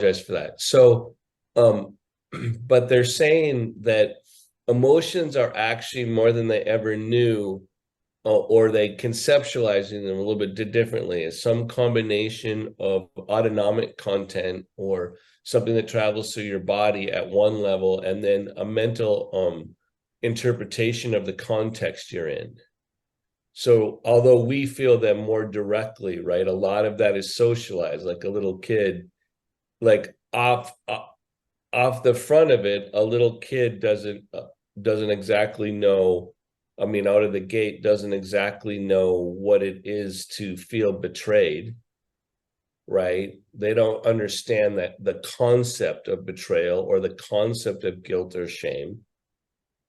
for that. So, but they're saying that emotions are actually more than they ever knew, or they conceptualizing them a little bit differently as some combination of autonomic content or something that travels through your body at one level, and then a mental interpretation of the context you're in. So although we feel them more directly, right, a lot of that is socialized, like a little kid, like off the front of it, a little kid doesn't exactly know. I mean, out of the gate, doesn't exactly know what it is to feel betrayed, right? They don't understand that the concept of betrayal or the concept of guilt or shame,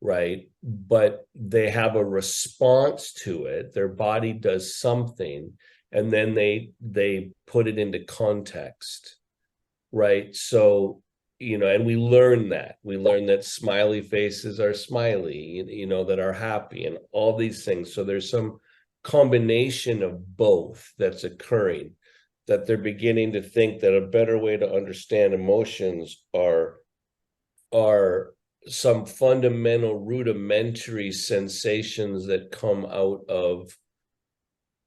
right? But they have a response to it. Their body does something, and then they put it into context, right? So, and we learn that smiley faces are smiley, that are happy, and all these things. So there's some combination of both that's occurring, that they're beginning to think that a better way to understand emotions are some fundamental rudimentary sensations that come out of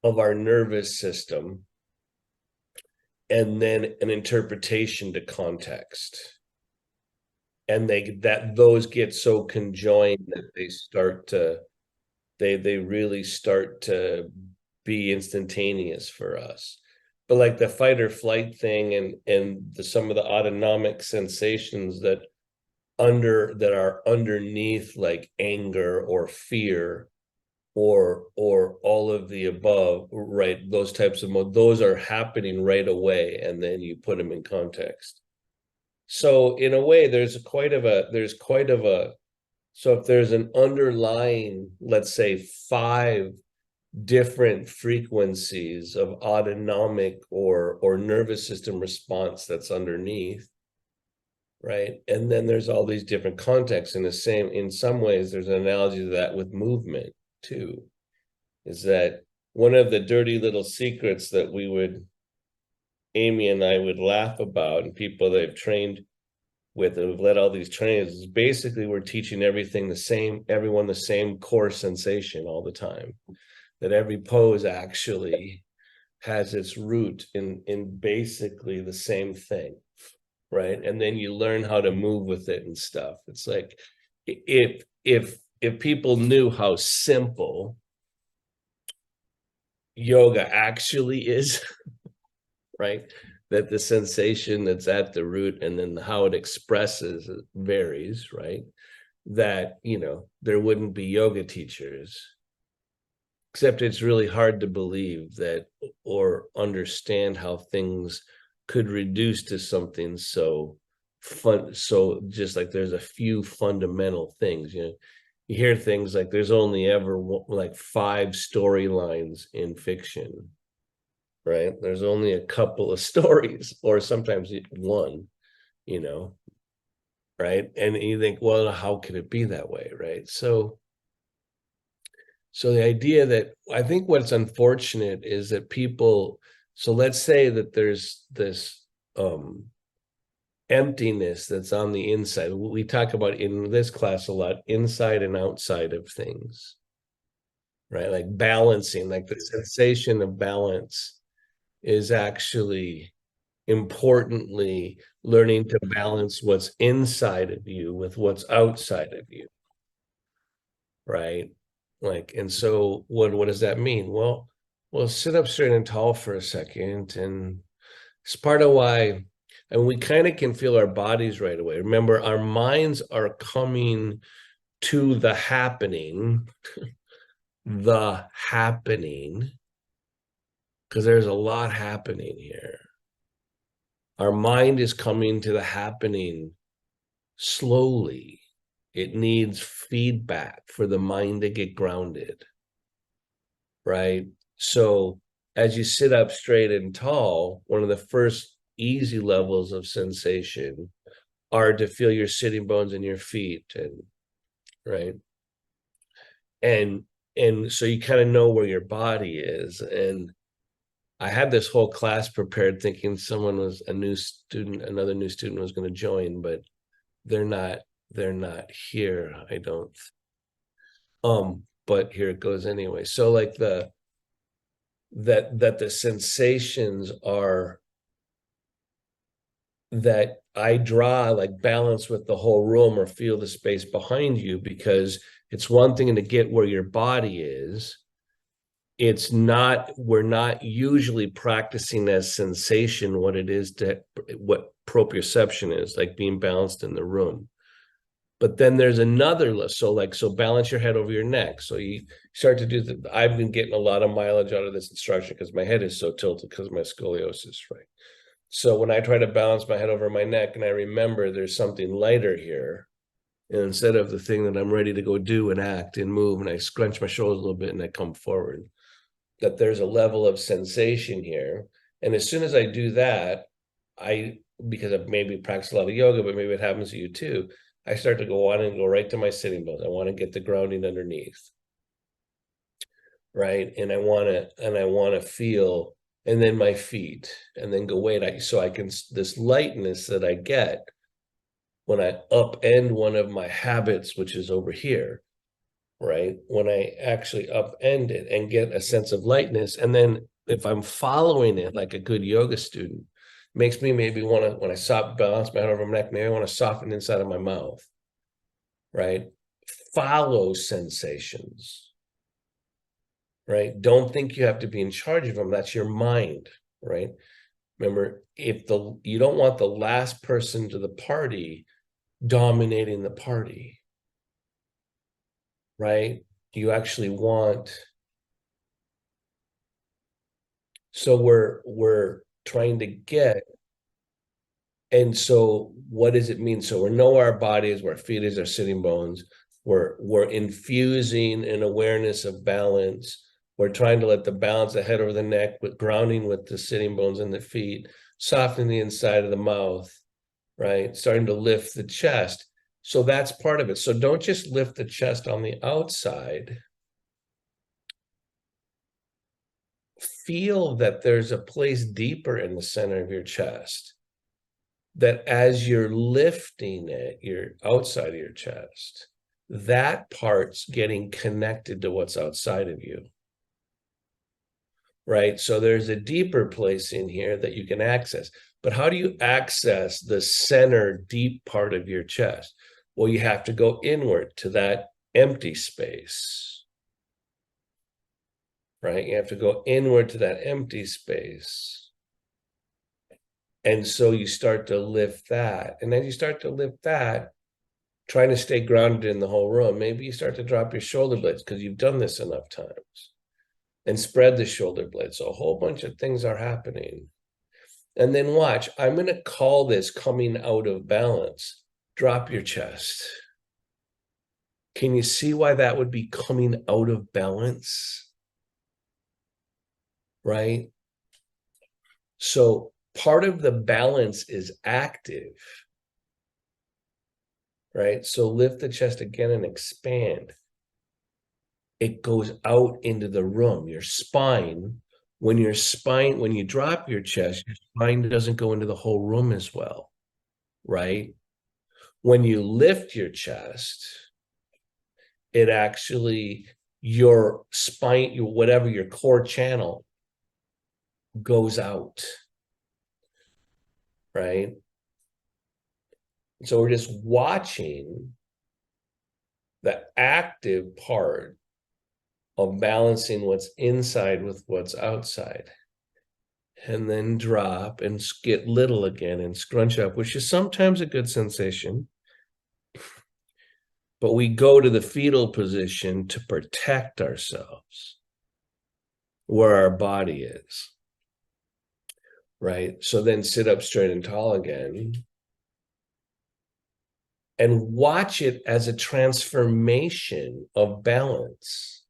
our nervous system, and then an interpretation to context, and those get so conjoined that they really start to be instantaneous for us. But like the fight or flight thing, and some of the autonomic sensations that are underneath, like anger or fear, or all of the above, right? Those types of those are happening right away, and then you put them in context. So in a way, there's quite of a so if there's an underlying, let's say, 5 different frequencies of autonomic or nervous system response that's underneath, right? And then there's all these different contexts. In some ways, there's an analogy to that with movement too, is that one of the dirty little secrets that Amy and I would laugh about, and people they've trained with and we've led all these trainings, is basically we're teaching everyone the same core sensation all the time, that every pose actually has its root in basically the same thing, right? And then you learn how to move with it and stuff. It's like, if people knew how simple yoga actually is, right? That the sensation that's at the root, and then how it expresses varies, right? That, there wouldn't be yoga teachers. Except it's really hard to believe that or understand how things could reduce to something so fun. So just like there's a few fundamental things, you hear things like there's only ever like 5 storylines in fiction, right? There's only a couple of stories, or sometimes one, right? And you think, well, how can it be that way, right? So the idea that, I think what's unfortunate is that people, so let's say that there's this emptiness that's on the inside. We talk about in this class a lot, inside and outside of things, right? Like balancing, like the sensation of balance is actually importantly learning to balance what's inside of you with what's outside of you, right? Like, and so what does that mean? Well, sit up straight and tall for a second, and it's part of why, and we kind of can feel our bodies right away. Remember, our minds are coming to the happening, because there's a lot happening here. Our mind is coming to the happening slowly. It needs feedback for the mind to get grounded, right? So as you sit up straight and tall, one of the first easy levels of sensation are to feel your sitting bones in your feet, and right, and so you kind of know where your body is, and I had this whole class prepared thinking someone was a new student, another new student was going to join, but they're not, they're not here. I don't, but here it goes anyway. So like that the sensations are that I draw like balance with the whole room or feel the space behind you, because it's one thing to get where your body is. It's not, we're not usually practicing as sensation what it is to what proprioception is, like being balanced in the room. But then there's another list. So like, so balance your head over your neck. So you start to do the, I've been getting a lot of mileage out of this instruction because my head is so tilted because of my scoliosis, right? So when I try to balance my head over my neck and I remember there's something lighter here, and instead of the thing that I'm ready to go do and act and move, and I scrunch my shoulders a little bit and I come forward, that there's a level of sensation here. And as soon as I do that, I, because I've maybe practiced a lot of yoga, but maybe it happens to you too, I start to go on and go right to my sitting bones. I want to get the grounding underneath, right? And I want to feel, and then my feet, and then go, wait, so I can, this lightness that I get when I upend one of my habits, which is over here, right? When I actually upend it and get a sense of lightness. And then if I'm following it like a good yoga student, makes me maybe want to, when I stop, balance my head over my neck, maybe I want to soften inside of my mouth, right? Follow sensations, right? Don't think you have to be in charge of them. That's your mind, right? Remember, if the, you don't want the last person to the party dominating the party, right? You actually want, so we're trying to get, and so what does it mean? So we know our bodies, where our feet is, our sitting bones. We're infusing an awareness of balance. We're trying to let the balance the head over the neck, with grounding with the sitting bones and the feet, softening the inside of the mouth, right? Starting to lift the chest. So that's part of it. So don't just lift the chest on the outside. Feel that there's a place deeper in the center of your chest, that as you're lifting it, you're outside of your chest, that part's getting connected to what's outside of you, right? So there's a deeper place in here that you can access. But how do you access the center, deep part of your chest? Well, you have to go inward to that empty space, right? You have to go inward to that empty space. And so you start to lift that. And then you start to lift that, trying to stay grounded in the whole room. Maybe you start to drop your shoulder blades because you've done this enough times, and spread the shoulder blades. So a whole bunch of things are happening. And then watch, I'm going to call this coming out of balance. Drop your chest. Can you see why that would be coming out of balance? Right? So part of the balance is active, right? So lift the chest again and expand. It goes out into the room. Your spine, when you drop your chest, your spine doesn't go into the whole room as well, right? When you lift your chest, it actually, your spine, whatever your core channel goes out, right? So we're just watching the active part of balancing what's inside with what's outside. And then drop and get little again and scrunch up, which is sometimes a good sensation. But we go to the fetal position to protect ourselves, where our body is, right? So then sit up straight and tall again, and watch it as a transformation of balance,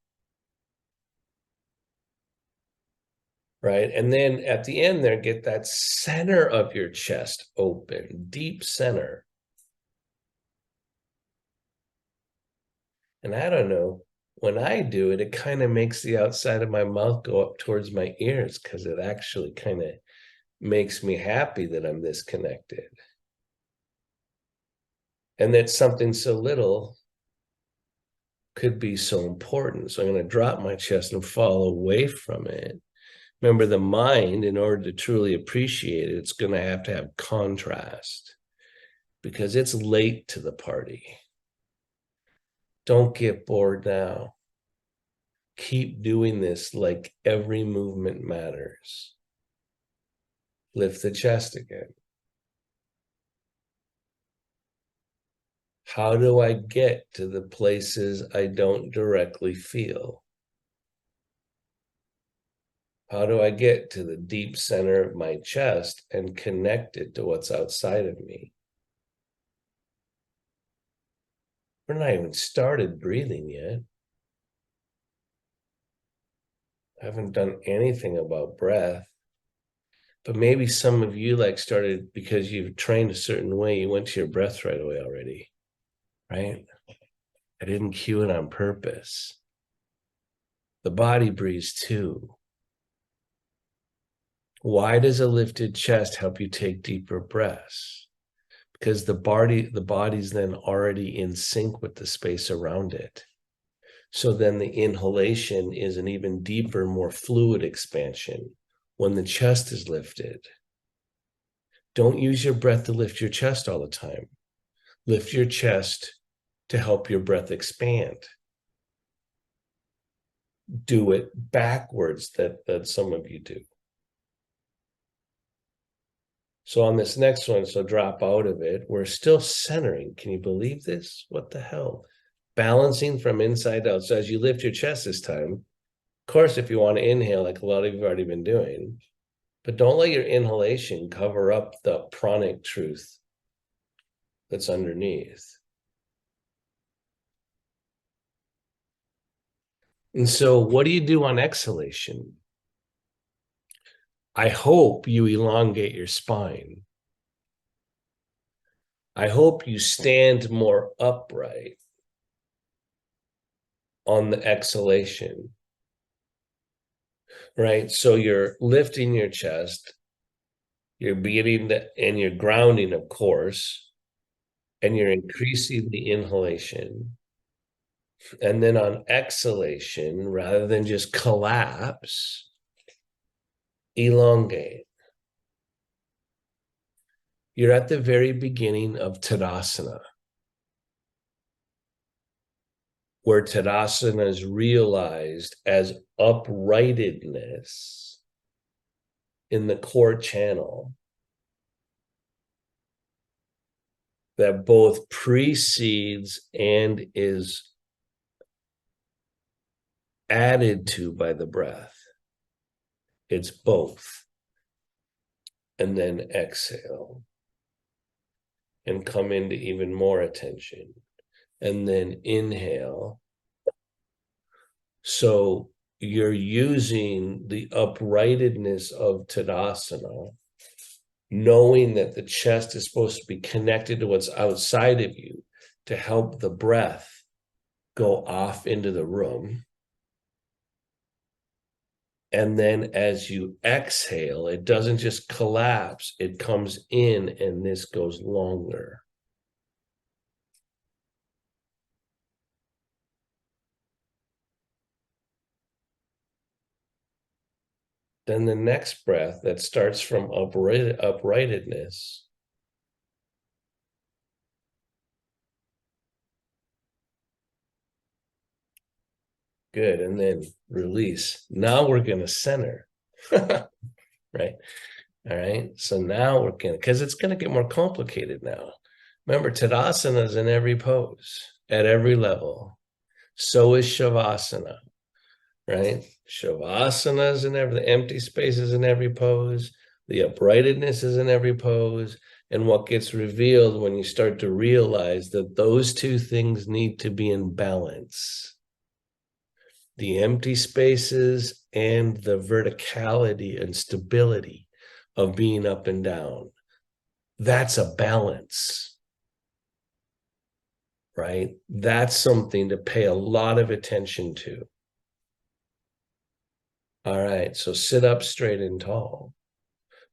right? And then at the end there, get that center of your chest open, deep center. And I don't know, when I do it, it kind of makes the outside of my mouth go up towards my ears because it actually kind of makes me happy that I'm this connected. And that something so little could be so important. So I'm going to drop my chest and fall away from it. Remember, the mind, in order to truly appreciate it, it's going to have contrast because it's late to the party. Don't get bored now. Keep doing this like every movement matters. Lift the chest again. How do I get to the places I don't directly feel? How do I get to the deep center of my chest and connect it to what's outside of me? We're not even started breathing yet. I haven't done anything about breath. But maybe some of you started because you've trained a certain way, you went to your breath right away already, right? I didn't cue it on purpose. The body breathes too. Why does a lifted chest help you take deeper breaths? Because the body's then already in sync with the space around it. So then the inhalation is an even deeper, more fluid expansion when the chest is lifted. Don't use your breath to lift your chest all the time. Lift your chest to help your breath expand. Do it backwards that some of you do. So on this next one, so drop out of it. We're still centering. Can you believe this? What the hell? Balancing from inside out. So as you lift your chest this time, of course, if you want to inhale, like a lot of you have already been doing, but don't let your inhalation cover up the pranic truth that's underneath. And so what do you do on exhalation? I hope you elongate your spine. I hope you stand more upright on the exhalation, right? So you're lifting your chest, you're beginning to, and you're grounding, of course, and you're increasing the inhalation. And then on exhalation, rather than just collapse, elongate. You're at the very beginning of Tadasana, where Tadasana is realized as uprightedness in the core channel that both precedes and is added to by the breath. It's both. And then exhale and come into even more attention. And then inhale. So you're using the uprightedness of Tadasana, knowing that the chest is supposed to be connected to what's outside of you to help the breath go off into the room. And then as you exhale, it doesn't just collapse, it comes in and this goes longer. Then the next breath that starts from uprightedness. Good. And then release. Now we're going to center. Right. All right. So now we're going to, because it's going to get more complicated now. Remember, Tadasana is in every pose at every level. So is Shavasana, right? Shavasana is in every, the empty space is in every pose. The uprightedness is in every pose. And what gets revealed when you start to realize that those two things need to be in balance. The empty spaces and the verticality and stability of being up and down. That's a balance. right? That's something to pay a lot of attention to. All right, so sit up straight and tall.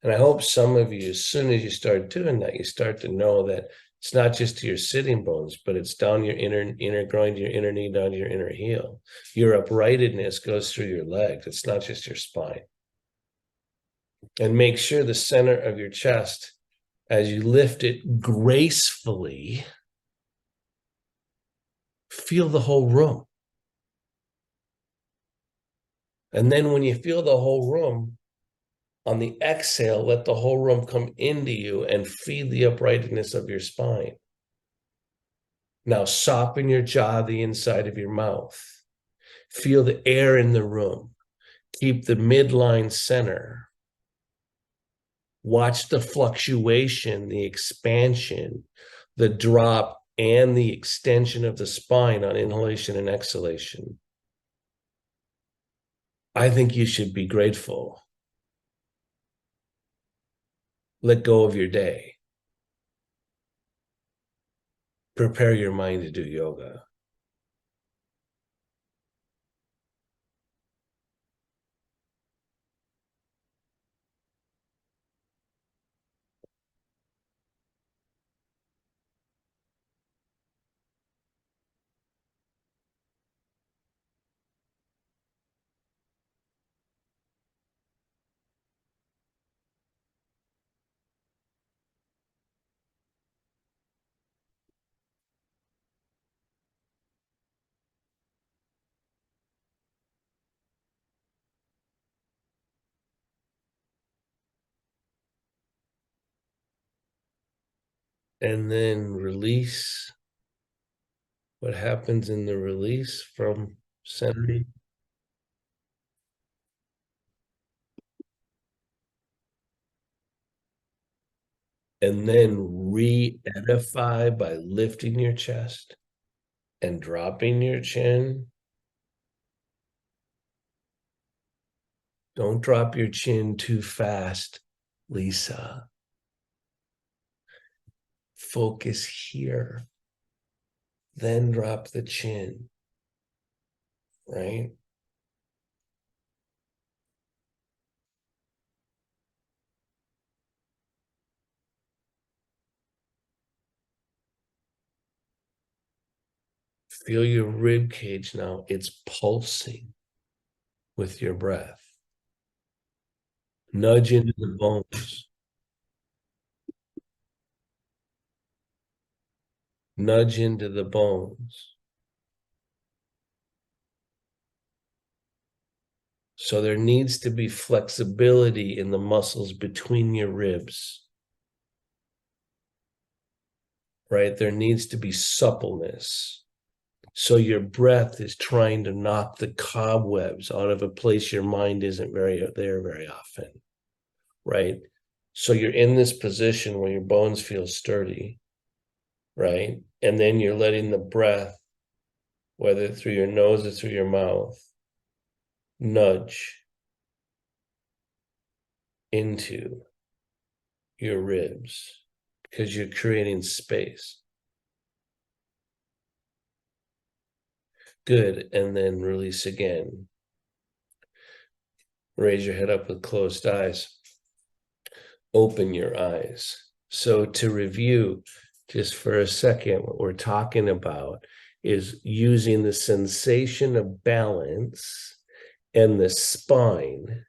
And I hope some of you, as soon as you start doing that, you start to know that it's not just to your sitting bones, but it's down your inner groin, your inner knee, down to your inner heel. Your uprightedness goes through your legs. It's not just your spine. And make sure the center of your chest, as you lift it gracefully, feel the whole room. And then when you feel the whole room, on the exhale, let the whole room come into you and feed the uprightness of your spine. Now soften your jaw, the inside of your mouth. Feel the air in the room. Keep the midline center. Watch the fluctuation, the expansion, the drop, and the extension of the spine on inhalation and exhalation. I think you should be grateful. Let go of your day. Prepare your mind to do yoga. And then release. What happens in the release from centering? And then re-edify by lifting your chest and dropping your chin. Don't drop your chin too fast, Lisa. Focus here. Then drop the chin, right? Feel your rib cage now. It's pulsing with your breath. Nudge into the bones. Nudge into the bones. So there needs to be flexibility in the muscles between your ribs, right? There needs to be suppleness. So your breath is trying to knock the cobwebs out of a place your mind isn't there very often, right? So you're in this position where your bones feel sturdy, right? And then you're letting the breath, whether through your nose or through your mouth, nudge into your ribs because you're creating space. Good. And then release again. Raise your head up with closed eyes. Open your eyes. So to review, just for a second, what we're talking about is using the sensation of balance and the spine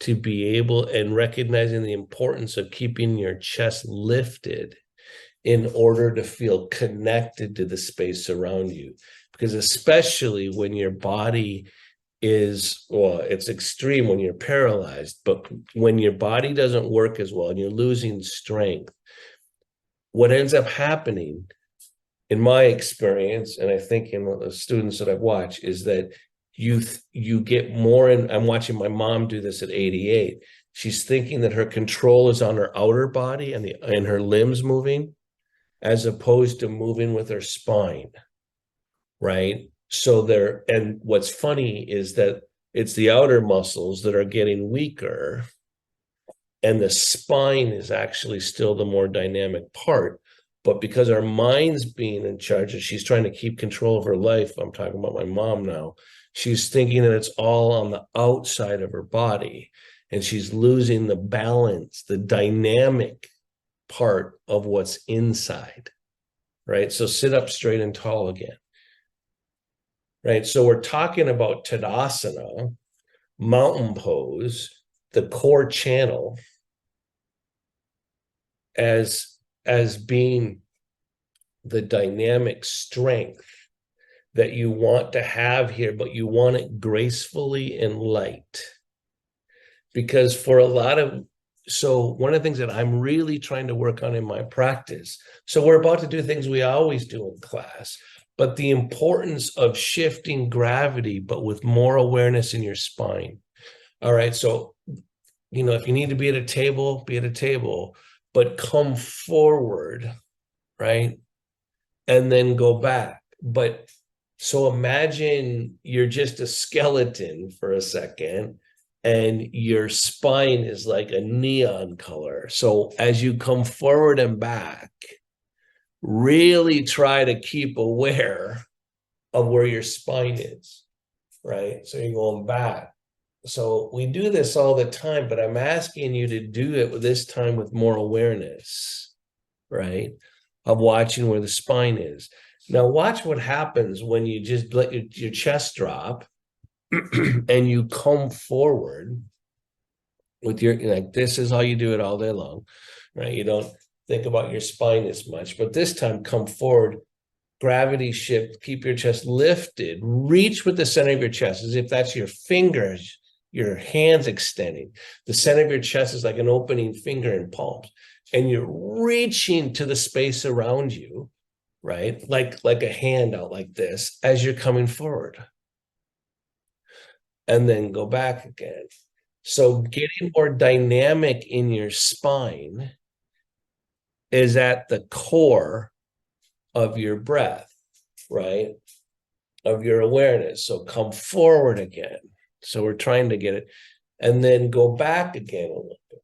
to be able, and recognizing the importance of keeping your chest lifted in order to feel connected to the space around you. Because especially when your body is, well, it's extreme when you're paralyzed, but when your body doesn't work as well and you're losing strength, what ends up happening, in my experience, and I think in the students that I've watched, is that you get more, and I'm watching my mom do this at 88. She's thinking that her control is on her outer body and her limbs moving, as opposed to moving with her spine, right? So and what's funny is that it's the outer muscles that are getting weaker, and the spine is actually still the more dynamic part. But because our mind's being in charge and she's trying to keep control of her life, I'm talking about my mom now, she's thinking that it's all on the outside of her body, and she's losing the balance, the dynamic part of what's inside, right? So sit up straight and tall again, right? So we're talking about Tadasana, mountain pose, the core channel as being the dynamic strength that you want to have here, but you want it gracefully and light. Because for a lot of, so one of the things that I'm really trying to work on in my practice, so we're about to do things we always do in class, but the importance of shifting gravity, but with more awareness in your spine. All right, so, if you need to be at a table, be at a table, but come forward, right? And then go back. But so imagine you're just a skeleton for a second and your spine is like a neon color. So as you come forward and back, really try to keep aware of where your spine is, right? So you're going back. So we do this all the time, but I'm asking you to do it with this time with more awareness, right? Of watching where the spine is. Now watch what happens when you just let your chest drop and you come forward with your, like, this is how you do it all day long, right? You don't think about your spine as much, but this time come forward, gravity shift, keep your chest lifted, reach with the center of your chest as if that's your fingers, your hands extending. The center of your chest is like an opening finger and palms, and you're reaching to the space around you, right? Like a hand out like this as you're coming forward. And then go back again. So getting more dynamic in your spine is at the core of your breath, right? Of your awareness. So come forward again. So we're trying to get it, and then go back again a little bit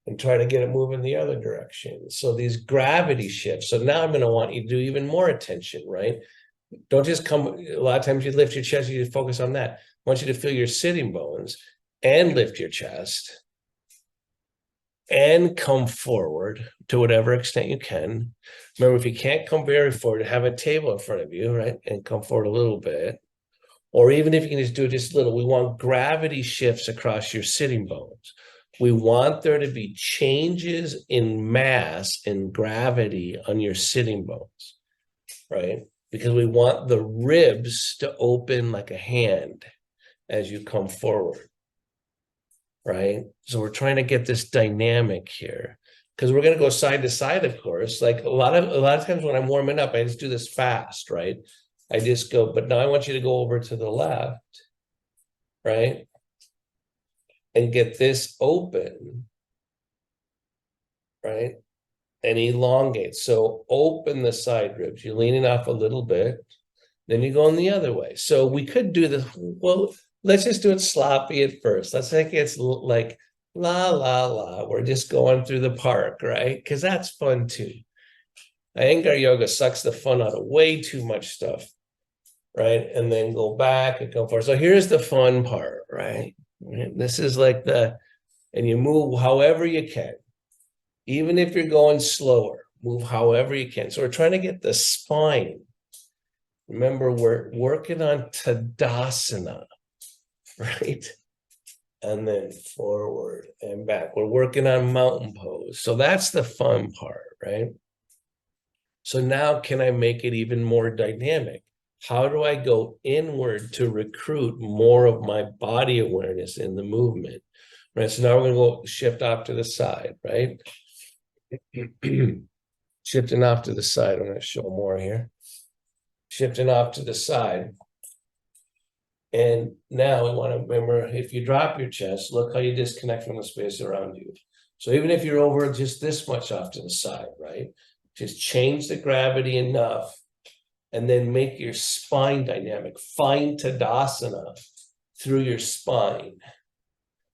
and try to get it moving the other direction. So these gravity shifts. So now I'm going to want you to do even more attention, right? Don't just come, a lot of times you lift your chest, you focus on that. I want you to feel your sitting bones and lift your chest and come forward to whatever extent you can. Remember, if you can't come very forward, have a table in front of you, right? And come forward a little bit. Or even if you can just do it just a little, we want gravity shifts across your sitting bones. We want there to be changes in mass and gravity on your sitting bones, right? Because we want the ribs to open like a hand as you come forward, right? So we're trying to get this dynamic here, because we're going to go side to side, of course. Like a lot of times when I'm warming up, I just do this fast, right? I just go, but now I want you to go over to the left, right? And get this open, right? And elongate. So open the side ribs. You're leaning off a little bit. Then you're going the other way. So we could do this. Well, let's just do it sloppy at first. Let's think it's like la, la, la. We're just going through the park, right? Because that's fun too. Iyengar yoga sucks the fun out of way too much stuff, right? And then go back and go forward. So here's the fun part, right? This is like and you move however you can. Even if you're going slower, move however you can. So we're trying to get the spine. Remember, we're working on Tadasana, right? And then forward and back. We're working on mountain pose. So that's the fun part, right? So now can I make it even more dynamic? How do I go inward to recruit more of my body awareness in the movement? Right. So now we're going to go shift off to the side, right? Shifting off to the side. I'm going to show more here. Shifting off to the side. And now we want to remember, if you drop your chest, look how you disconnect from the space around you. So even if you're over just this much off to the side, right? Just change the gravity enough and then make your spine dynamic. Find Tadasana through your spine.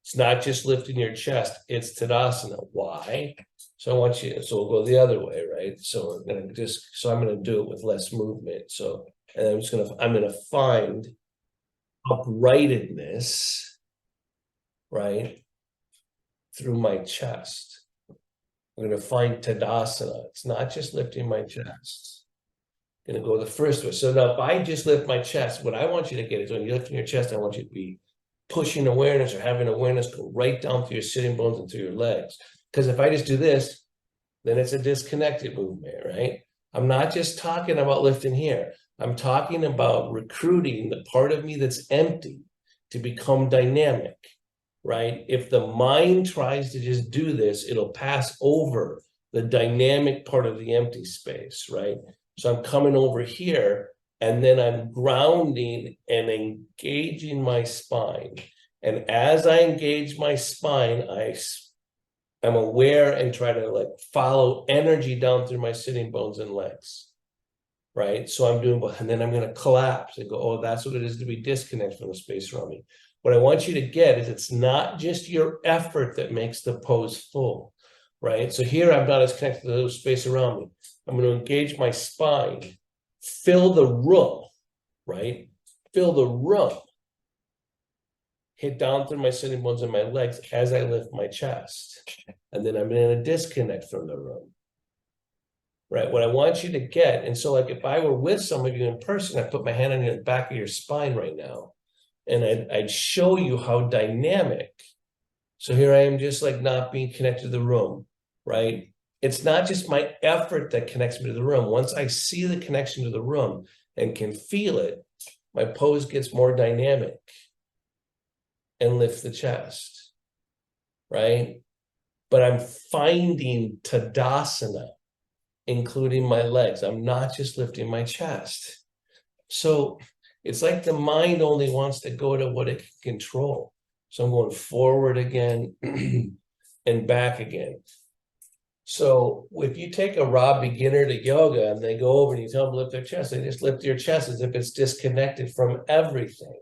It's not just lifting your chest, it's Tadasana. Why? So I want you, so we'll go the other way, right? So I'm gonna do it with less movement. So, and I'm gonna find uprightedness, right, through my chest. I'm gonna find Tadasana. It's not just lifting my chest. I'm gonna go the first way. So now if I just lift my chest, what I want you to get is when you're lifting your chest, I want you to be pushing awareness or having awareness go right down through your sitting bones and through your legs. Because if I just do this, then it's a disconnected movement, right? I'm not just talking about lifting here. I'm talking about recruiting the part of me that's empty to become dynamic, right? If the mind tries to just do this, it'll pass over the dynamic part of the empty space, right? So I'm coming over here and then I'm grounding and engaging my spine. And as I engage my spine, I'm aware and try to like follow energy down through my sitting bones and legs, right? So I'm doing, and then I'm going to collapse and go, oh, that's what it is to be disconnected from the space around me. What I want you to get is it's not just your effort that makes the pose full, right? So here I'm not as connected to the space around me. I'm going to engage my spine, fill the room, right? Fill the room. Hit down through my sitting bones and my legs as I lift my chest. And then I'm in a disconnect from the room. Right? What I want you to get, and so like if I were with some of you in person, I'd put my hand on the back of your spine right now. And I'd show you how dynamic. So here I am just like not being connected to the room, right? It's not just my effort that connects me to the room. Once I see the connection to the room and can feel it, my pose gets more dynamic and lift the chest, right? But I'm finding Tadasana, including my legs. I'm not just lifting my chest. So it's like the mind only wants to go to what it can control. So I'm going forward again and back again. So if you take a raw beginner to yoga and they go over and you tell them to lift their chest, they just lift your chest as if it's disconnected from everything,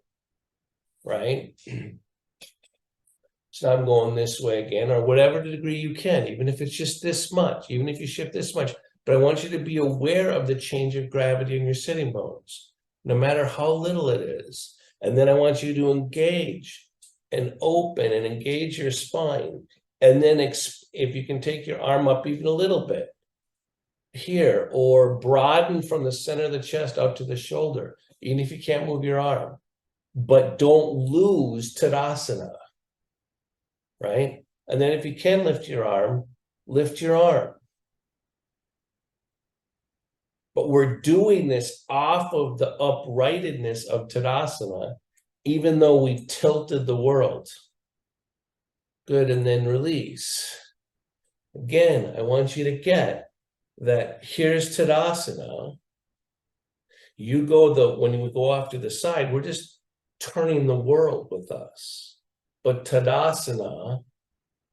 right? So I'm going this way again, or whatever degree you can, even if it's just this much, even if you shift this much. But I want you to be aware of the change of gravity in your sitting bones, no matter how little it is. And then I want you to engage and open and engage your spine. And then if you can take your arm up even a little bit here, or broaden from the center of the chest out to the shoulder, even if you can't move your arm. But don't lose Tadasana. Right? And then if you can lift your arm, lift your arm. But we're doing this off of the uprightedness of Tadasana, even though we tilted the world. Good, and then release. Again, I want you to get that here's Tadasana. You go when you go off to the side, we're just turning the world with us. But Tadasana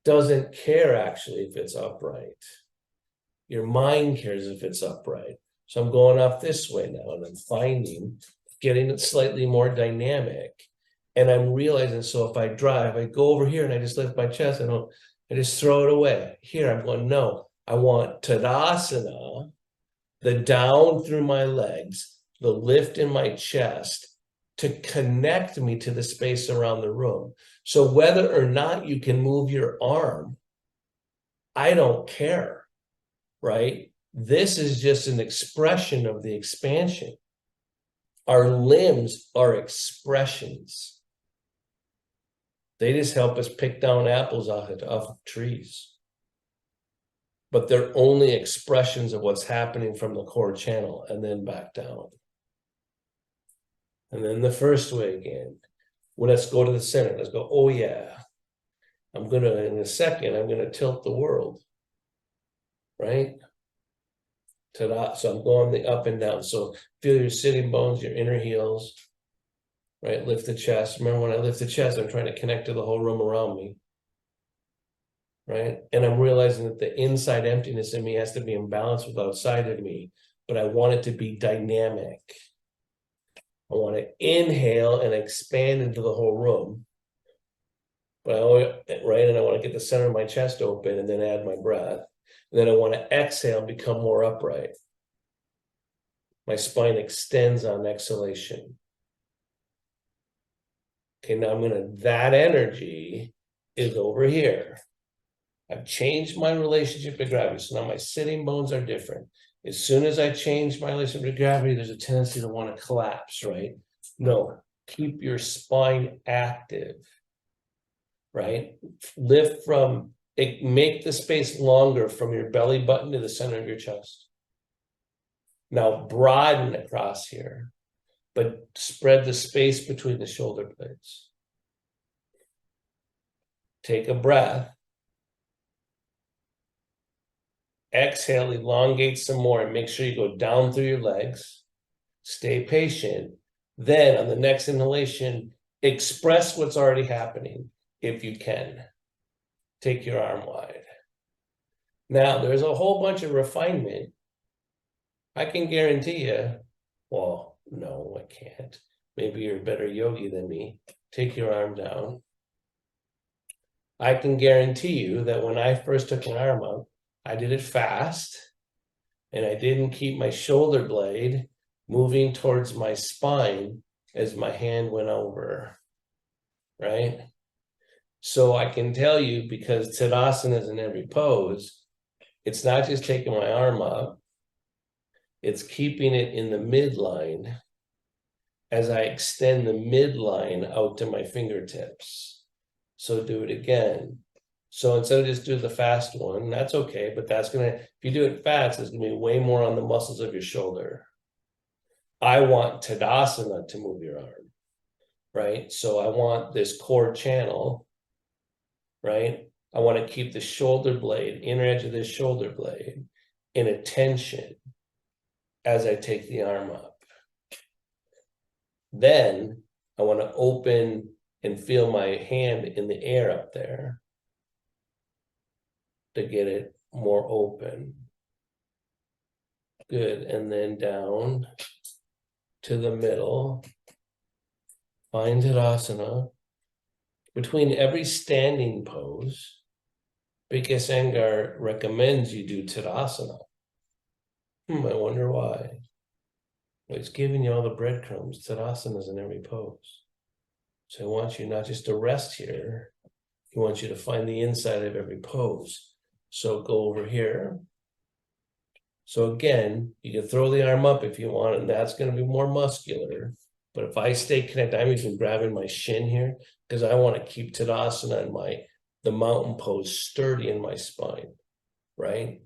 doesn't care actually if it's upright. Your mind cares if it's upright. So I'm going up this way now and I'm getting it slightly more dynamic. And I'm realizing, so if I drive, I go over here and I just lift my chest, I just throw it away. Here I'm going, no, I want Tadasana, the down through my legs, the lift in my chest, to connect me to the space around the room. So whether or not you can move your arm, I don't care, right? This is just an expression of the expansion. Our limbs are expressions. They just help us pick down apples off of trees. But they're only expressions of what's happening from the core channel and then back down. And then the first way again. Well, let's go to the center. Let's go, oh yeah. In a second, I'm gonna tilt the world. Right? So I'm going the up and down. So feel your sitting bones, your inner heels. Right? Lift the chest. Remember when I lift the chest, I'm trying to connect to the whole room around me. Right? And I'm realizing that the inside emptiness in me has to be in balance with outside of me, but I want it to be dynamic. I want to inhale and expand into the whole room. But and I want to get the center of my chest open and then add my breath. Then I want to exhale and become more upright. My spine extends on exhalation. Okay, now that energy is over here. I've changed my relationship to gravity. So now my sitting bones are different. As soon as I change my relationship to gravity, there's a tendency to want to collapse, right? No, keep your spine active, right? Lift from, make the space longer from your belly button to the center of your chest. Now broaden across here, but spread the space between the shoulder blades. Take a breath. Exhale, elongate some more, and make sure you go down through your legs. Stay patient. Then on the next inhalation, express what's already happening if you can. Take your arm wide. Now, there's a whole bunch of refinement. I can guarantee you, well, no, I can't. Maybe you're a better yogi than me. Take your arm down. I can guarantee you that when I first took an arm up, I did it fast, and I didn't keep my shoulder blade moving towards my spine as my hand went over, right? So I can tell you, because Tadasana is in every pose, it's not just taking my arm up, it's keeping it in the midline as I extend the midline out to my fingertips. So do it again. So instead of just do the fast one, that's okay, but that's if you do it fast, it's gonna be way more on the muscles of your shoulder. I want Tadasana to move your arm, right? So I want this core channel, right? I want to keep the shoulder blade, inner edge of this shoulder blade, in a tension as I take the arm up. Then I want to open and feel my hand in the air up there to get it more open. Good, and then down to the middle. Find Tadasana. Between every standing pose, Bhikkhu Sangar recommends you do Tadasana. I wonder why. Well, it's giving you all the breadcrumbs. Tadasana is in every pose. So I want you not just to rest here, he wants you to find the inside of every pose. So go over here. So again, you can throw the arm up if you want, and that's going to be more muscular. But if I stay connected, I'm even grabbing my shin here because I want to keep Tadasana and the mountain pose sturdy in my spine, right?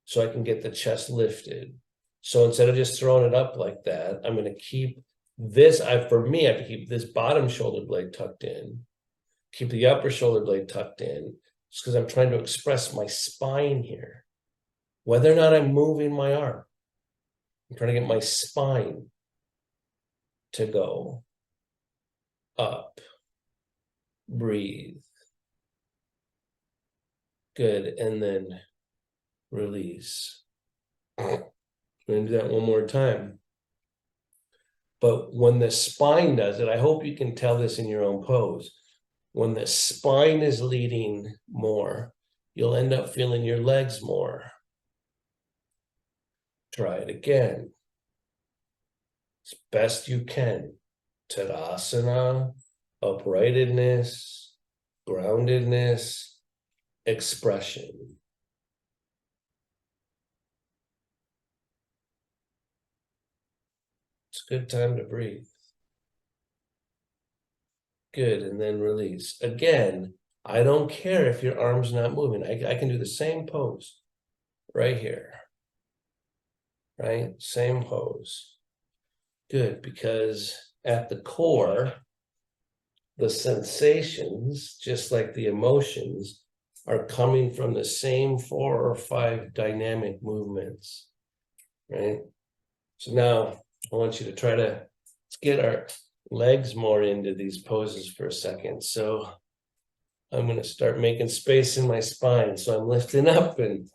So I can get the chest lifted. So instead of just throwing it up like that, I'm going to keep this. For me, I have to keep this bottom shoulder blade tucked in, keep the upper shoulder blade tucked in, just because I'm trying to express my spine here. Whether or not I'm moving my arm, I'm trying to get my spine to go up. Breathe. Good, and then release. I'm going to do that one more time. But when the spine does it, I hope you can tell this in your own pose. When the spine is leading more, you'll end up feeling your legs more. Try it again. As best you can. Tadasana, uprightedness, groundedness, expression. It's a good time to breathe. Good, and then release. Again, I don't care if your arm's not moving. I can do the same pose right here. Right? Same pose. Good, because at the core, the sensations, just like the emotions, are coming from the same 4 or 5 dynamic movements, right? So now I want you to try to, let's get our legs more into these poses for a second. So I'm going to start making space in my spine. So I'm lifting up, and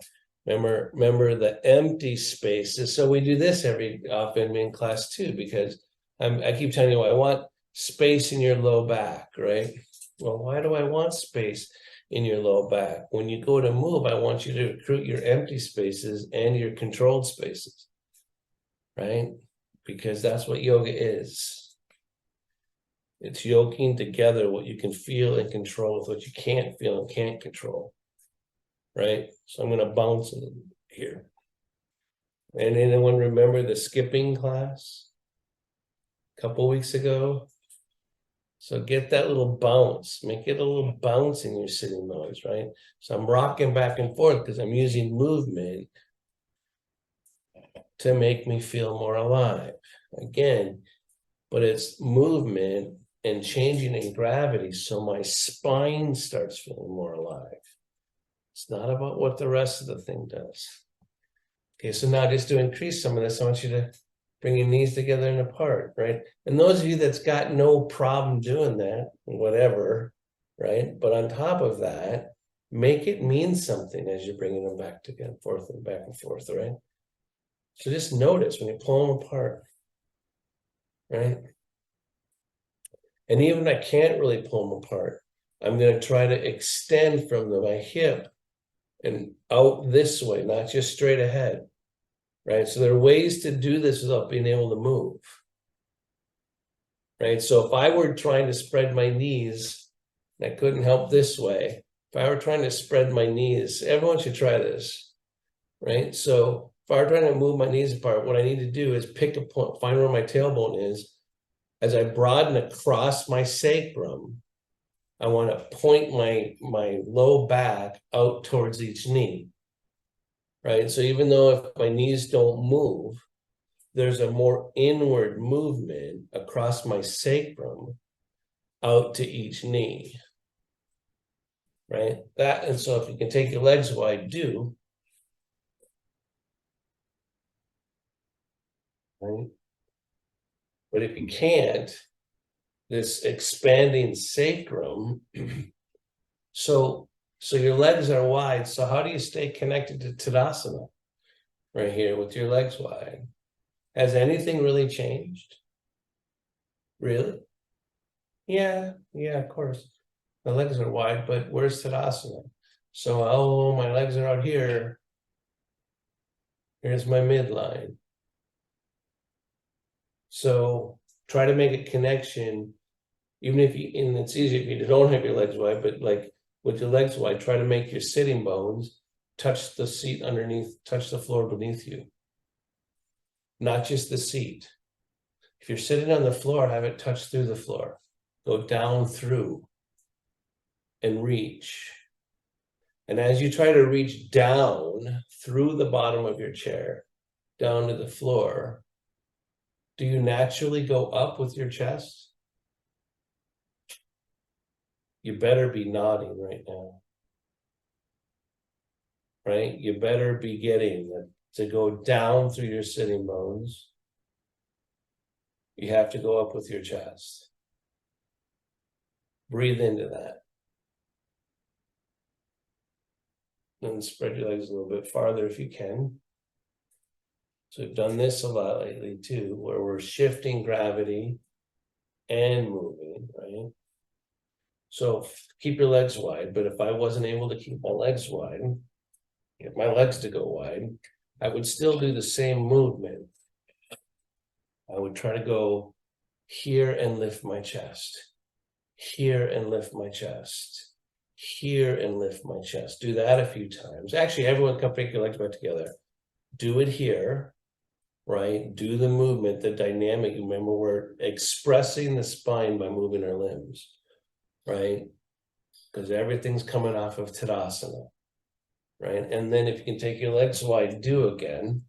remember the empty spaces. So we do this every often in class too, because I keep telling you, I want space in your low back, right? Well, why do I want space? in your low back. When you go to move, I want you to recruit your empty spaces and your controlled spaces, right? Because that's what yoga is. It's yoking together what you can feel and control with what you can't feel and can't control, right? So I'm going to bounce in here. And anyone remember the skipping class a couple weeks ago? So get that little bounce, make it a little bounce in your sitting bones, right? So I'm rocking back and forth because I'm using movement to make me feel more alive. Again, but it's movement and changing in gravity so my spine starts feeling more alive. It's not about what the rest of the thing does. Okay, so now just to increase some of this, I want you to bring your knees together and apart, right? And those of you that's got no problem doing that, whatever, right? But on top of that, make it mean something as you're bringing them back together, forth and back and forth, right? So just notice when you pull them apart, right? And even if I can't really pull them apart, I'm going to try to extend from my hip and out this way, not just straight ahead, right? So there are ways to do this without being able to move, right? So if I were trying to spread my knees, and I couldn't help this way, if I were trying to spread my knees, everyone should try this, right? So if I were trying to move my knees apart, what I need to do is pick a point, find where my tailbone is. As I broaden across my sacrum, I want to point my low back out towards each knee, right? So even though if my knees don't move, there's a more inward movement across my sacrum out to each knee, right? That, and so if you can take your legs wide, do, right? But if you can't, this expanding sacrum, so your legs are wide. So how do you stay connected to Tadasana? Right here with your legs wide. Has anything really changed? Really? Yeah, of course. My legs are wide, but where's Tadasana? So, oh, my legs are out here. Here's my midline. So try to make a connection, even if you, and it's easy if you don't have your legs wide, but like with your legs wide, try to make your sitting bones touch the seat underneath, touch the floor beneath you. Not just the seat. If you're sitting on the floor, have it touch through the floor. Go down through and reach. And as you try to reach down through the bottom of your chair, down to the floor, do you naturally go up with your chest? You better be nodding right now. Right? You better be getting it to go down through your sitting bones. You have to go up with your chest. Breathe into that. And spread your legs a little bit farther if you can. So we've done this a lot lately too, where we're shifting gravity and moving, right? So keep your legs wide, but if I wasn't able to keep my legs wide, get my legs to go wide, I would still do the same movement. I would try to go here and lift my chest, here and lift my chest, here and lift my chest. Do that a few times. Actually, everyone come take your legs back together. Do it here, right? Do the movement, the dynamic. Remember, we're expressing the spine by moving our limbs, right? Because everything's coming off of Tadasana, right? And then if you can take your legs wide, do again.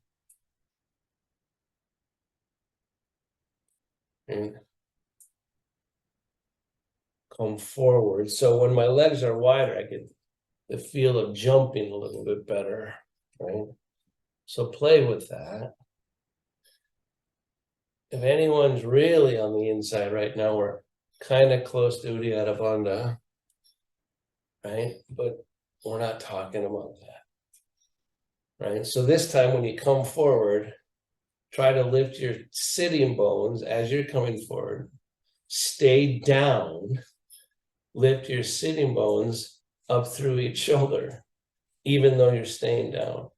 And come forward. So when my legs are wider, I get the feel of jumping a little bit better, right? So play with that. If anyone's really on the inside right now, we're kind of close to Uddiyana Bandha, right? But we're not talking about that, right? So this time when you come forward, try to lift your sitting bones as you're coming forward. Stay down. Lift your sitting bones up through each shoulder, even though you're staying down.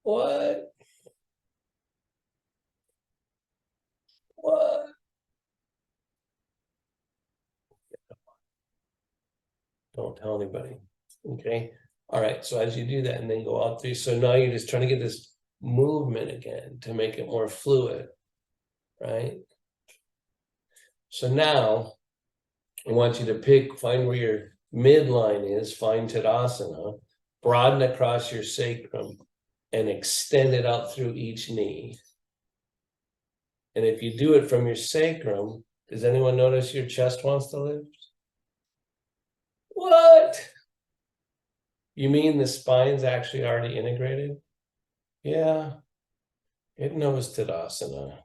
What? What? Don't tell anybody. Okay. All right. So as you do that and then go out through, so now you're just trying to get this movement again to make it more fluid, right? So now I want you to find where your midline is, find Tadasana, broaden across your sacrum and extend it out through each knee. And if you do it from your sacrum, does anyone notice your chest wants to lift? What? You mean the spine's actually already integrated? Yeah. It knows Tadasana.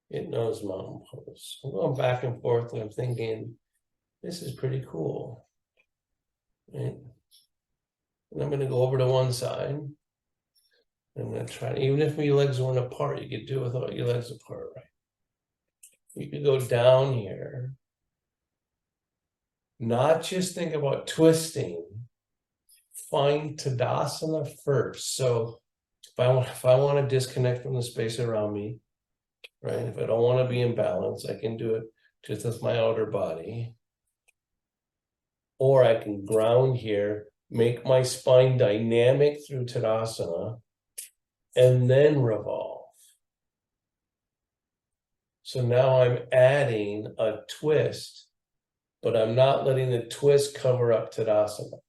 It knows mountain pose. I'm going back and forth and I'm thinking, this is pretty cool. Right? And I'm going to go over to one side. I'm going to try, even if your legs weren't apart, you could do it without your legs apart, right? You could go down here. Not just think about twisting. Find Tadasana first. So if I want to disconnect from the space around me, right? If I don't want to be in balance, I can do it just with my outer body. Or I can ground here, make my spine dynamic through Tadasana, and then revolve. So now I'm adding a twist, but I'm not letting the twist cover up Tadasana.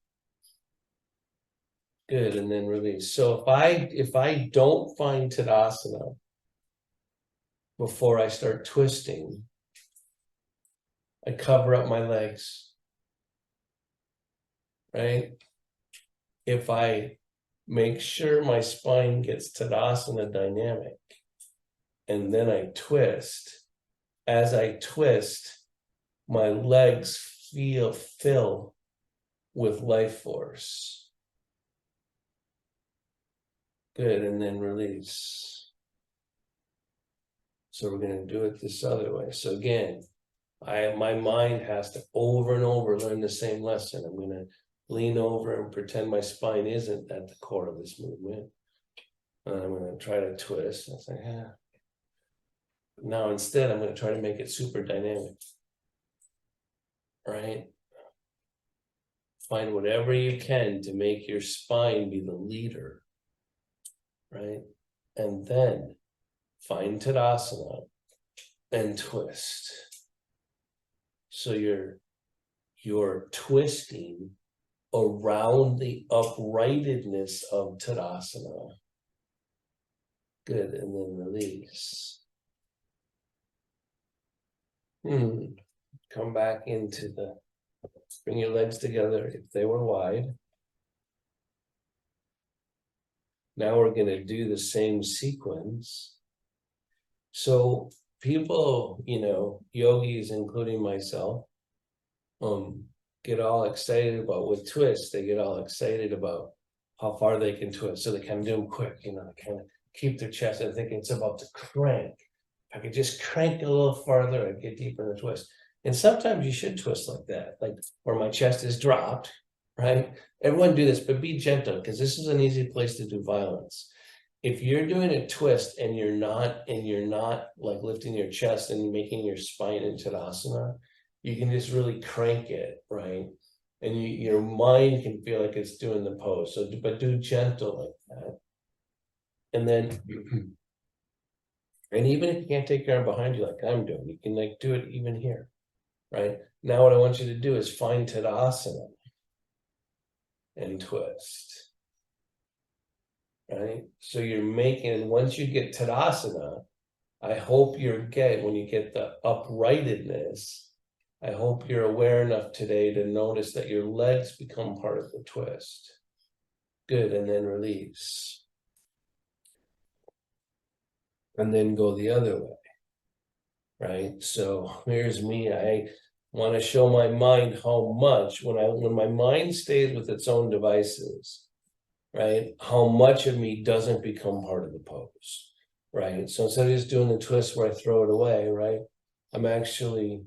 Good, and then release. So if I don't find Tadasana before I start twisting, I cover up my legs, right? If I make sure my spine gets Tadasana dynamic, and then I twist, as I twist, my legs fill with life force. Good, and then release. So we're going to do it this other way. So again, my mind has to over and over learn the same lesson. I'm going to lean over and pretend my spine isn't at the core of this movement. And I'm going to try to twist. I say, yeah. Now instead, I'm going to try to make it super dynamic. Right? Find whatever you can to make your spine be the leader. Right? And then find Tadasana and twist. So you're twisting around the uprightedness of Tadasana. Good, and then release. Come back into bring your legs together if they were wide. Now we're going to do the same sequence. So people, yogis, including myself, get all excited about with twists. They get all excited about how far they can twist. So they kind of do them quick, they kind of keep their chest and think it's about to crank. If I could just crank a little farther, I'd get deeper in the twist. And sometimes you should twist like that, like where my chest is dropped, right? Everyone do this, but be gentle, because this is an easy place to do violence. If you're doing a twist and you're not like lifting your chest and making your spine into Tadasana, you can just really crank it, right? And your mind can feel like it's doing the pose. So, but do gentle like that. And then, and even if you can't take your arm behind you like I'm doing, you can like do it even here, right? Now what I want you to do is find Tadasana and twist, right? So you're making, once you get Tadasana, I hope when you get the uprightedness, I hope you're aware enough today to notice that your legs become part of the twist. Good, and then release. And then go the other way, right? So here's me. I want to show my mind how much, when my mind stays with its own devices, right, how much of me doesn't become part of the pose, right? So instead of just doing the twist where I throw it away, right, I'm actually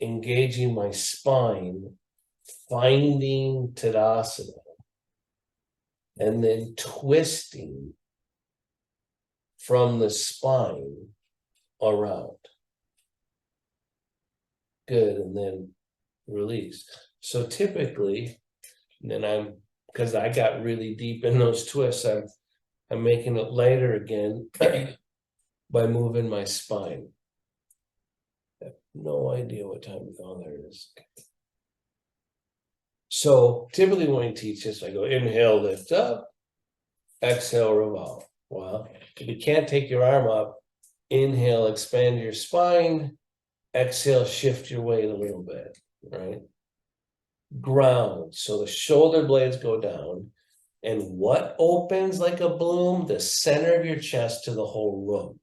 engaging my spine, finding Tadasana, and then twisting from the spine around. Good, and then release. So typically, and then because I got really deep in those twists, I'm making it lighter again by moving my spine. I have no idea what time. Oh, there it is. So typically when we teach this, I go inhale, lift up, exhale, revolve. Well, if you can't take your arm up, inhale, expand your spine, exhale, shift your weight a little bit, right? Ground. So the shoulder blades go down. And what opens like a bloom? The center of your chest to the whole room,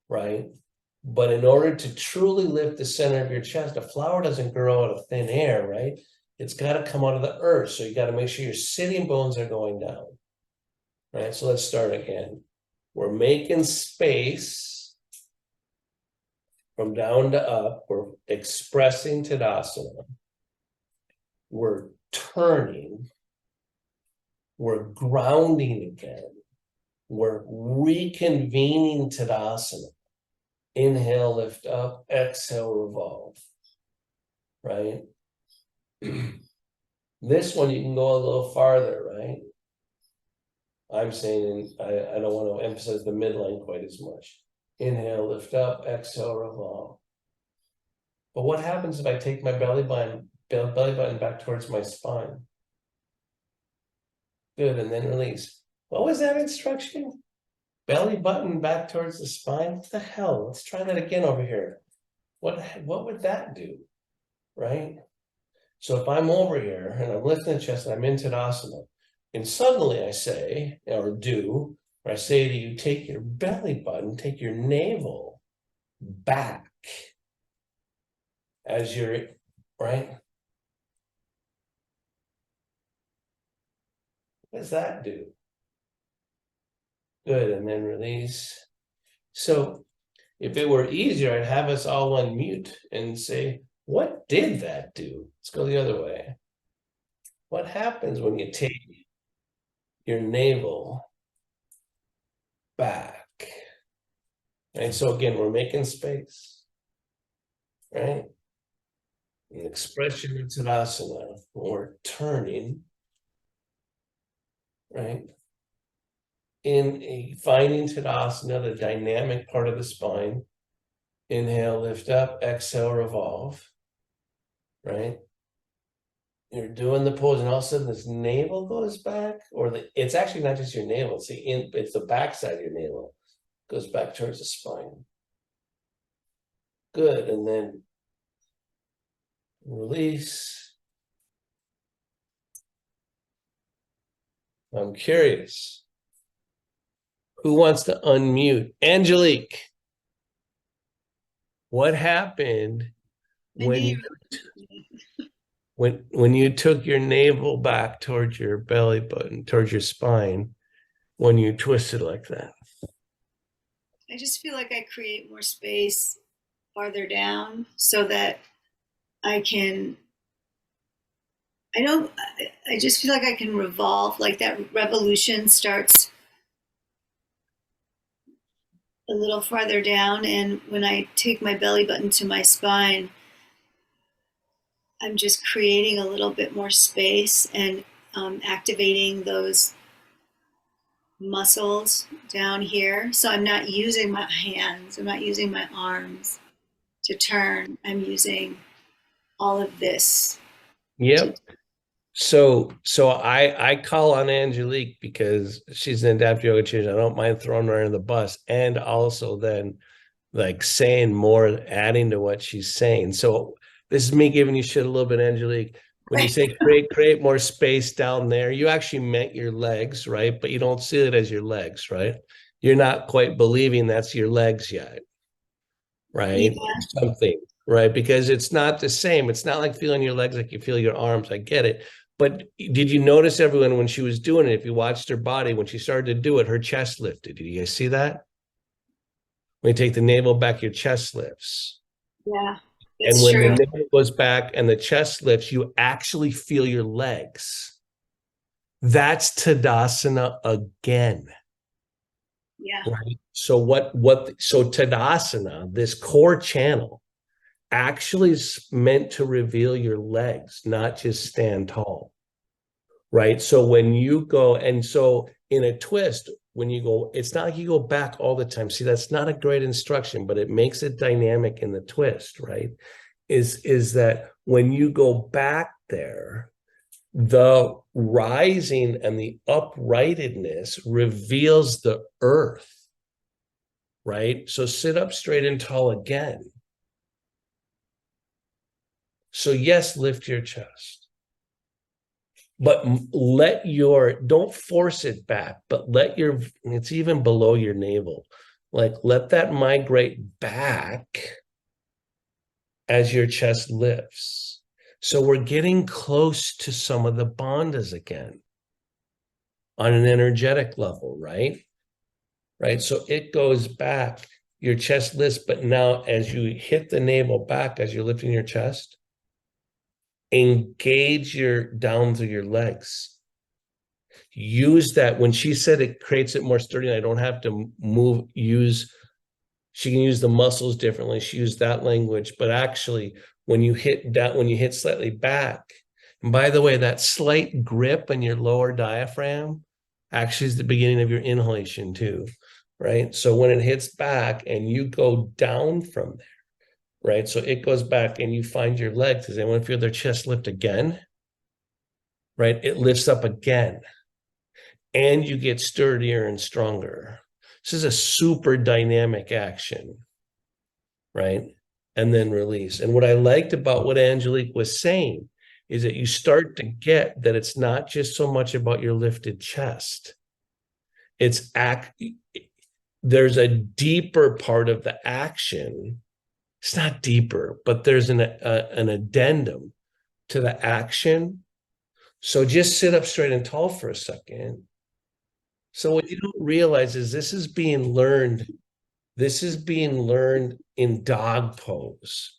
right? But in order to truly lift the center of your chest, a flower doesn't grow out of thin air, right? It's got to come out of the earth. So you got to make sure your sitting bones are going down, right? So let's start again. We're making space from down to up. We're expressing Tadasana. We're turning. We're grounding again. We're reconvening Tadasana. Inhale, lift up, exhale, revolve, right? This one, you can go a little farther, right? I'm saying, I don't want to emphasize the midline quite as much. Inhale, lift up, exhale, revolve. But what happens if I take my belly button back towards my spine? Good, and then release. What was that instruction? Belly button back towards the spine? What the hell? Let's try that again over here. What would that do? Right? So if I'm over here and I'm lifting the chest and I'm in Tadasana, and suddenly I say, or I say to you, take your belly button, take your navel back as you're, right? What does that do? Good, and then release. So if it were easier, I'd have us all unmute and say, what did that do? Let's go the other way. What happens when you take your navel back? Right, so again, we're making space, right? An expression of Tadasana, or turning, right? In finding Tadasana, the dynamic part of the spine. Inhale, lift up, exhale, revolve, right? You're doing the pose, and all of a sudden this navel goes back, or it's actually not just your navel, it's the back side of your navel, goes back towards the spine. Good, and then release. I'm curious. Who wants to unmute? Angelique, what happened when you took your navel back towards your belly button, towards your spine, when you twisted like that? I just feel like I create more space farther down so that I just feel like I can revolve, like that revolution starts a little farther down. And when I take my belly button to my spine, I'm just creating a little bit more space and activating those muscles down here. So I'm not using my hands, I'm not using my arms to turn. I'm using all of this. Yep. So I call on Angelique because she's an adaptive yoga teacher. I don't mind throwing her in the bus, and also then like saying more, adding to what she's saying. So this is me giving you shit a little bit, Angelique. When you say create more space down there, you actually meant your legs, right? But you don't see it as your legs, right? You're not quite believing that's your legs yet, right? Yeah. Something, right? Because it's not the same. It's not like feeling your legs like you feel your arms. I get it. But did you notice, everyone, when she was doing it, if you watched her body, when she started to do it, her chest lifted. Did you guys see that? When you take the navel back, your chest lifts. Yeah. And It's when the true. navel goes back and the chest lifts, you actually feel your legs. That's Tadasana again. Yeah. Right. So so Tadasana, this core channel, actually is meant to reveal your legs, not just stand tall. Right. So when you go, and so in a twist, when you go, it's not like you go back all the time. See, that's not a great instruction, but it makes it dynamic in the twist, right? Is that when you go back there, the rising and the uprightedness reveals the earth, right? So sit up straight and tall again. So yes, lift your chest, but don't force it back, but it's even below your navel. Like let that migrate back as your chest lifts. So we're getting close to some of the bandhas again on an energetic level, right? Right. So it goes back, your chest lifts, but now as you hit the navel back, as you're lifting your chest, engage your down through your legs. Use that. When she said it creates it more sturdy, I don't have to she can use the muscles differently. She used that language, but actually when you hit slightly back, and by the way, that slight grip in your lower diaphragm actually is the beginning of your inhalation too, right? So when it hits back and you go down from there, right? So it goes back and you find your legs. Does anyone feel their chest lift again? Right? It lifts up again and you get sturdier and stronger. This is a super dynamic action, right? And then release. And what I liked about what Angelique was saying is that you start to get that it's not just so much about your lifted chest. There's a deeper part of the action. It's not deeper, but there's an addendum to the action. So just sit up straight and tall for a second. So what you don't realize is this is being learned in dog pose.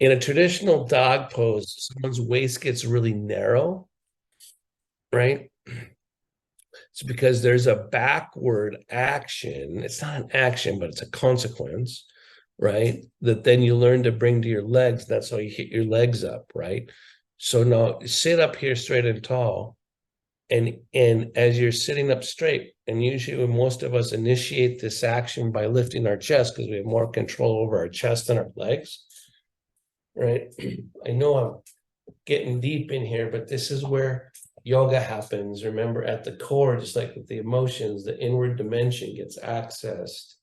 In a traditional dog pose, someone's waist gets really narrow, right? It's because there's a backward action. It's not an action, but it's a consequence, right? That then you learn to bring to your legs. That's how you hit your legs up, right? So now sit up here straight and tall. And as you're sitting up straight, and usually when most of us initiate this action by lifting our chest because we have more control over our chest than our legs, right? I know I'm getting deep in here, but this is where yoga happens. Remember, at the core, just like with the emotions, the inward dimension gets accessed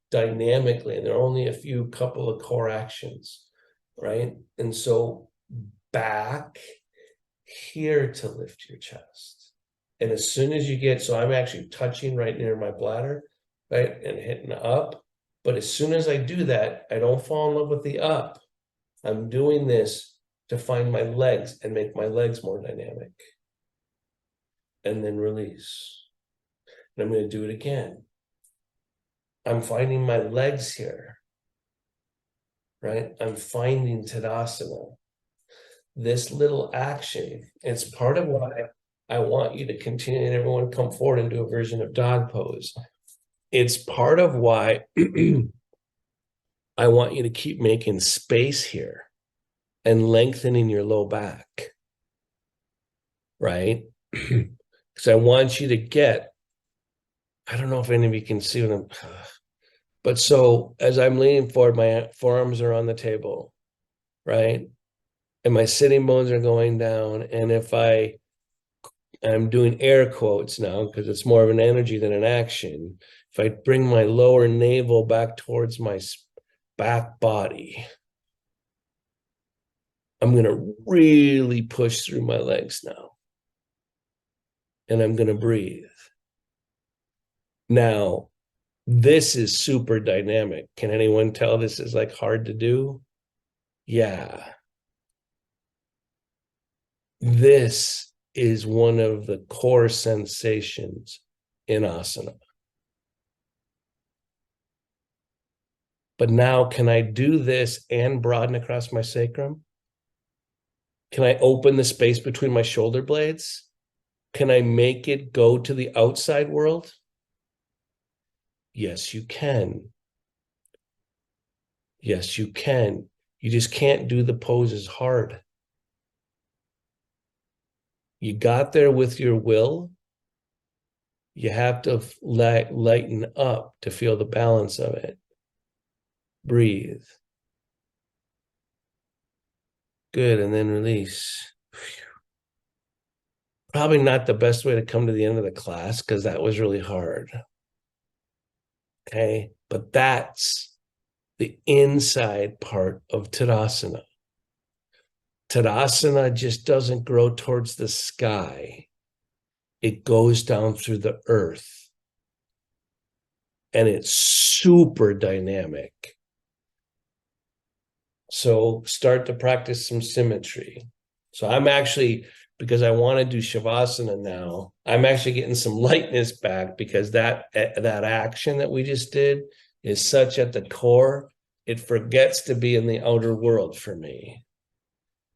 dynamically, and there are only a couple of core actions, right? And so back here to lift your chest. And as soon as you get, so I'm actually touching right near my bladder, right? And hitting up. But as soon as I do that, I don't fall in love with the up. I'm doing this to find my legs and make my legs more dynamic. And then release. And I'm going to do it again. I'm finding my legs here, right? I'm finding Tadasana. This little action, it's part of why I want you to continue and everyone come forward and do a version of dog pose. It's part of why I want you to keep making space here and lengthening your low back, right? Because I want you to get, I don't know if any of you can see what I'm, but so as I'm leaning forward, my forearms are on the table, right? And my sitting bones are going down. And I'm doing air quotes now because it's more of an energy than an action. If I bring my lower navel back towards my back body, I'm going to really push through my legs now. And I'm going to breathe. Now, this is super dynamic. Can anyone tell this is like hard to do? Yeah. This is one of the core sensations in asana. But now, can I do this and broaden across my sacrum? Can I open the space between my shoulder blades? Can I make it go to the outside world? Yes, you can. Yes, you can. You just can't do the poses hard. You got there with your will. You have to lighten up to feel the balance of it. Breathe. Good, and then release. Probably not the best way to come to the end of the class because that was really hard. Okay, but that's the inside part of Tadasana. Tadasana just doesn't grow towards the sky. It goes down through the earth. And it's super dynamic. So start to practice some symmetry. So I'm actually, because I want to do Shavasana now, I'm actually getting some lightness back because that action that we just did is such at the core, it forgets to be in the outer world for me.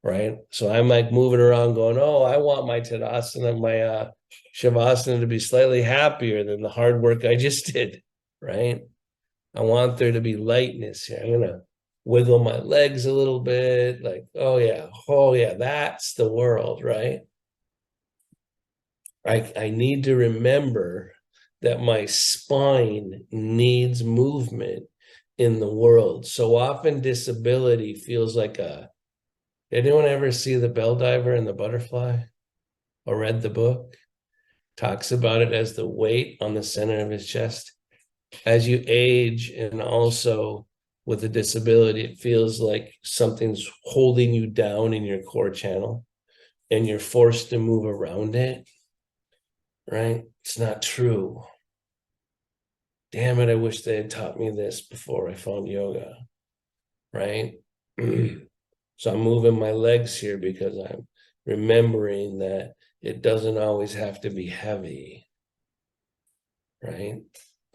Right. So I'm like moving around going, oh, I want my Tadasana, my Shavasana to be slightly happier than the hard work I just did. Right. I want there to be lightness here. I'm going to wiggle my legs a little bit. Like, oh, yeah, that's the world, right? I need to remember that my spine needs movement in the world. So often disability feels like anyone ever see The Bell Diver and the Butterfly or read the book? Talks about it as the weight on the center of his chest. As you age and also with a disability, it feels like something's holding you down in your core channel and you're forced to move around it, right? It's not true. Damn it, I wish they had taught me this before I found yoga, right? So I'm moving my legs here because I'm remembering that it doesn't always have to be heavy, right?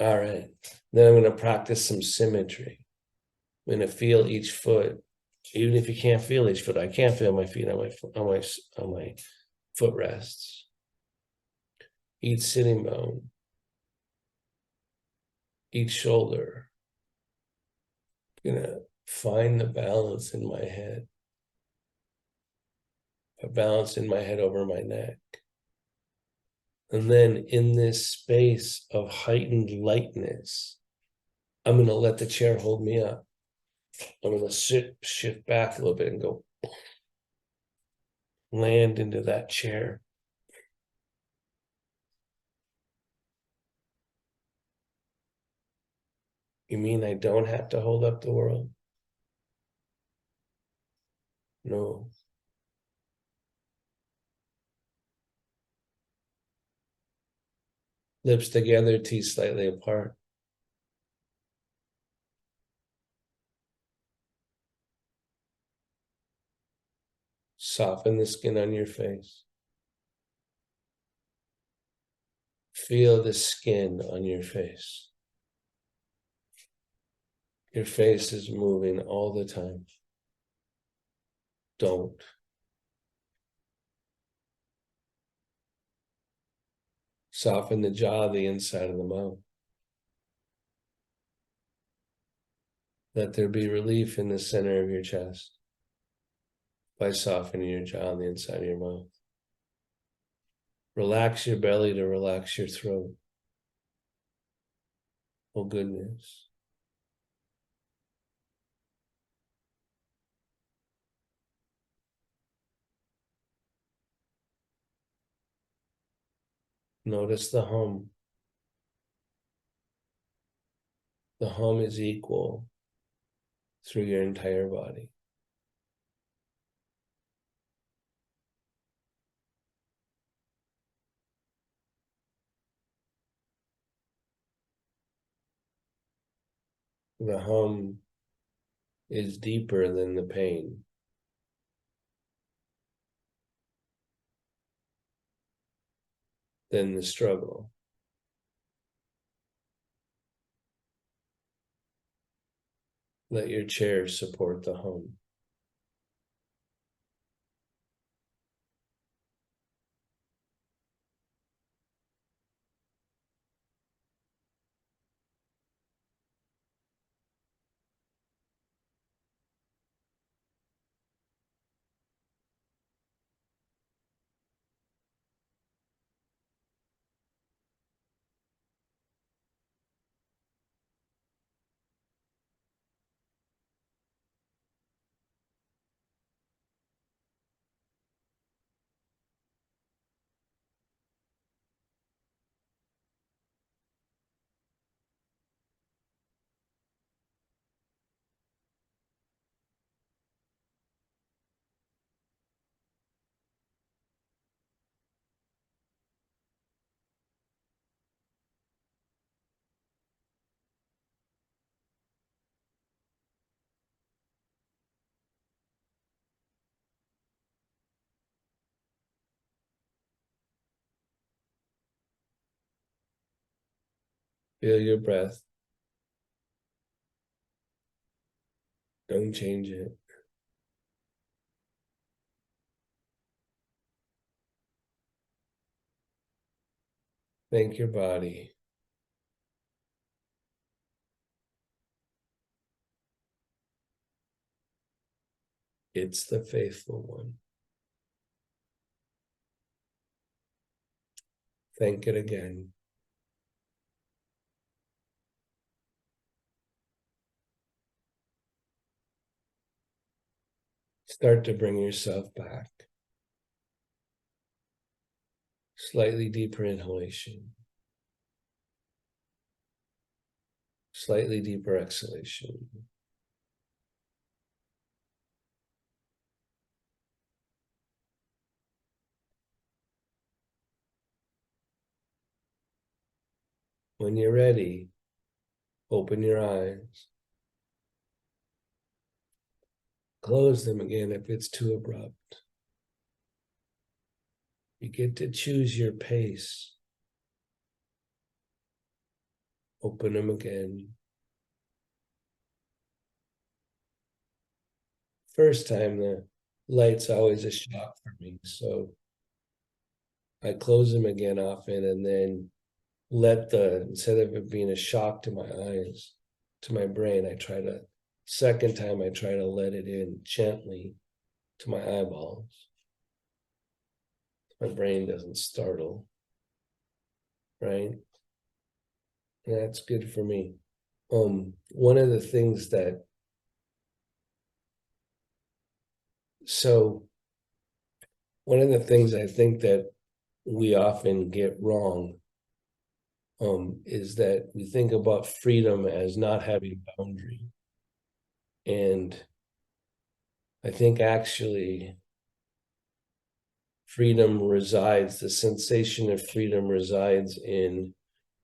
All right. Then I'm going to practice some symmetry. I'm going to feel each foot, even if you can't feel each foot. I can't feel my feet on my foot rests. Each sitting bone, each shoulder. I'm gonna find the balance in my head. A balance in my head over my neck. And then in this space of heightened lightness, I'm going to let the chair hold me up. I'm going to shift back a little bit and go land into that chair. You mean I don't have to hold up the world? No. Lips together, teeth slightly apart. Soften the skin on your face. Feel the skin on your face. Your face is moving all the time. Don't. Soften the jaw, the inside of the mouth. Let there be relief in the center of your chest by softening your jaw on the inside of your mouth. Relax your belly to relax your throat. Oh, goodness. Notice the hum. The hum is equal through your entire body. The hum is deeper than the pain. Than the struggle. Let your chair support the home. Feel your breath. Don't change it. Thank your body. It's the faithful one. Thank it again. Start to bring yourself back. Slightly deeper inhalation. Slightly deeper exhalation. When you're ready, open your eyes. Close them again if it's too abrupt. You get to choose your pace. Open them again. First time, the light's always a shock for me. So I close them again often and then instead of it being a shock to my eyes, to my brain, second time I try to let it in gently to my eyeballs. My brain doesn't startle, right? And that's good for me. One of the things one of the things I think that we often get wrong is that we think about freedom as not having boundary. And I think actually the sensation of freedom resides in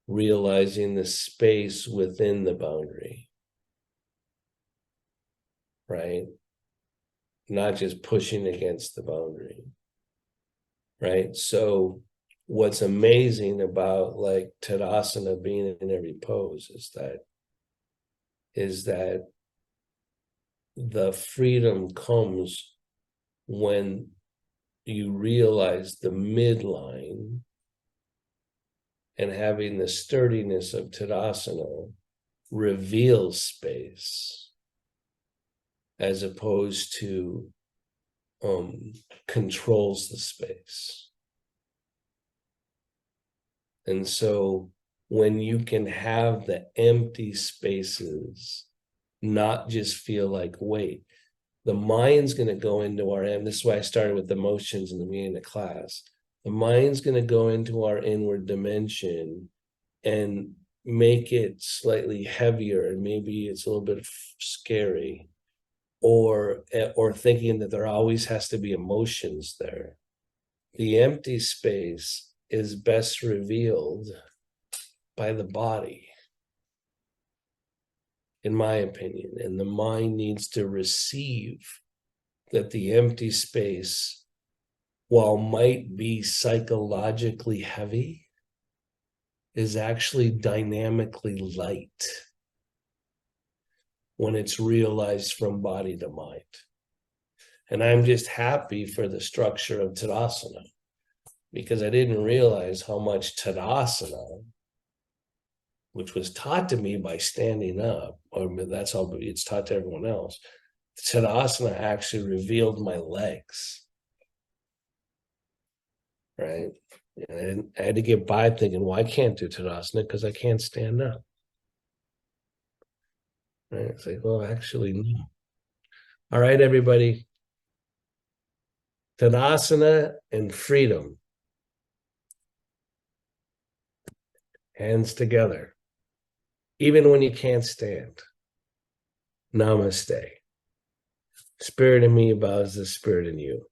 realizing the space within the boundary, right? Not just pushing against the boundary, right? So what's amazing about like Tadasana being in every pose is that the freedom comes when you realize the midline and having the sturdiness of Tadasana reveals space as opposed to controls the space. And so when you can have the empty spaces not just feel like weight, the mind's going to go into and this is why I started with the motions in the beginning of the class. The mind's going to go into our inward dimension and make it slightly heavier, and maybe it's a little bit scary, or thinking that there always has to be emotions there. The empty space is best revealed by the body, in my opinion, and the mind needs to receive that the empty space, while might be psychologically heavy, is actually dynamically light. when it's realized from body to mind. And I'm just happy for the structure of Tadasana, because I didn't realize how much Tadasana, which was taught to me by standing up, or that's how it's taught to everyone else, Tadasana actually revealed my legs. Right? And I had to get by thinking, well, I can't do Tadasana because I can't stand up. Right? It's like, well, actually, no. All right, everybody. Tadasana and freedom. Hands together. Even when you can't stand. Namaste. Spirit in me bows the spirit in you.